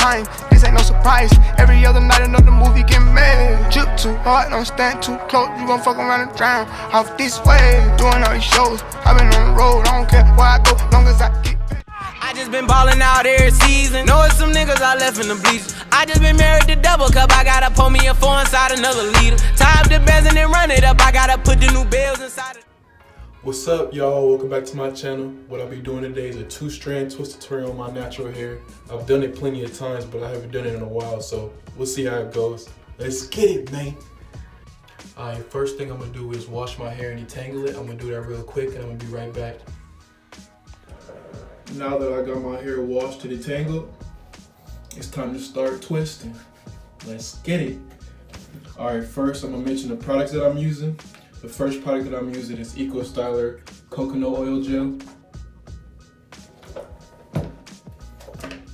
time. This ain't no surprise. Every other night another movie get made. Drip too hard, don't stand too close. You gon' fuck around and drown. Off this way, doing all these shows. I been on the road, I don't care where I go, long as I get paid. I just been ballin' out every season. Know it's some niggas I left in the bleachers. I just been married to double cup. I gotta pour me a 4 inside another liter. Tie up the bands and then run it up. I gotta put the new bells inside it. What's up, y'all? Welcome back to my channel. What I'll be doing today is a 2-strand twist tutorial on my natural hair. I've done it plenty of times, but I haven't done it in a while, so we'll see how it goes. Let's get it, man. Alright, first thing I'm gonna do is wash my hair and detangle it. I'm gonna do that real quick and I'm gonna be right back. Now that I got my hair washed and detangled, it's time to start twisting. Let's get it. Alright, first I'm gonna mention the products that I'm using. The first product that I'm using is Eco Styler Coconut Oil Gel.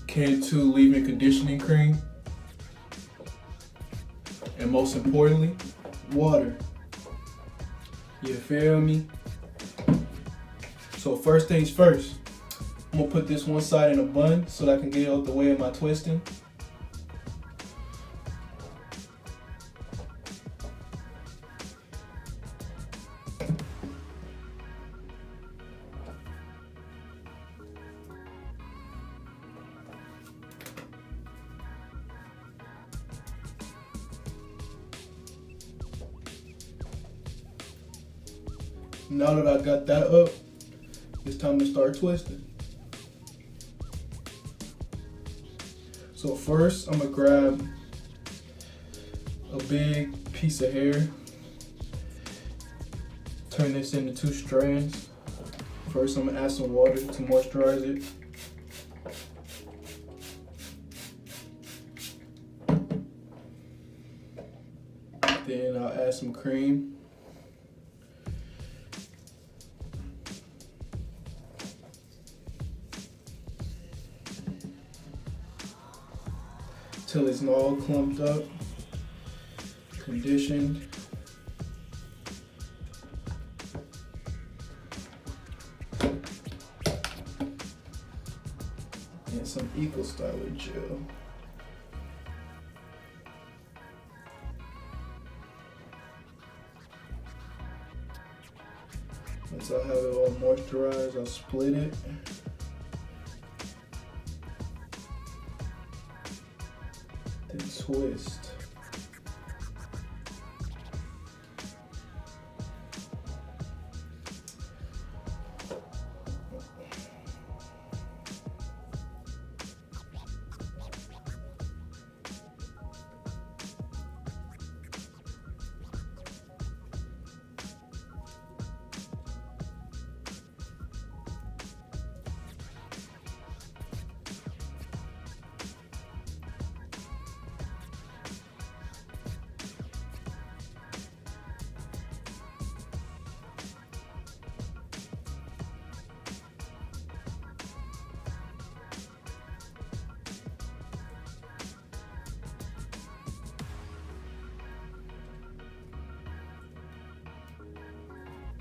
Can 2 Leave-In Conditioning Cream. And most importantly, water. You feel me? So first things first, I'm gonna put this one side in a bun so that I can get it out the way of my twisting. Now that I got that up, it's time to start twisting. So first, I'm gonna grab a big piece of hair, turn this into 2 strands. First, I'm gonna add some water to moisturize it. Then I'll add some cream. Till it's all clumped up, conditioned. And some Eco Styler gel. Once I have it all moisturized, I'll split it. Then twist.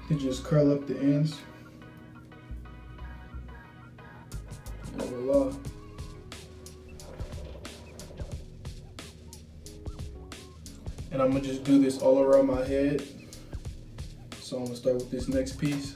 You just curl up the ends. And voila. And I'm gonna just do this all around my head. So I'm gonna start with this next piece.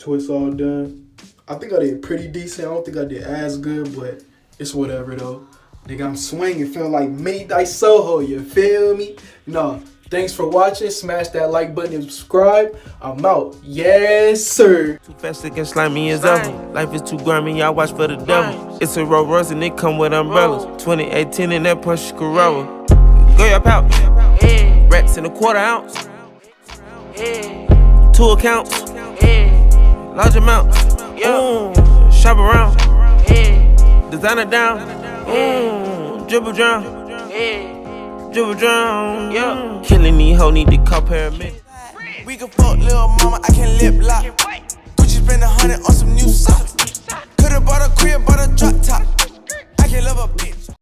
twist all done. I think I did pretty decent. I don't think I did as good, but it's whatever though. Nigga, I'm swinging, feel like Midnight Soho, you feel me? No, thanks for watching. Smash that like button and subscribe. I'm out. Yes, sir. Too fast, thick and slimy as ever. Life is too grimy, y'all watch for the devil. It's a Rolls Royce and it come with umbrellas. 2018 in that Porsche Carrera. Go your pouch. Rats in a quarter ounce. 2 accounts. Large amounts. Shop around. Designer down. Dribble drown. Dribble drown. Killing these hoes, need to call paramedics. We can fuck lil' mama, I can lip lock. Gucci spend 100 on some new socks. Could've bought a crib, bought a drop top. I can love a bitch.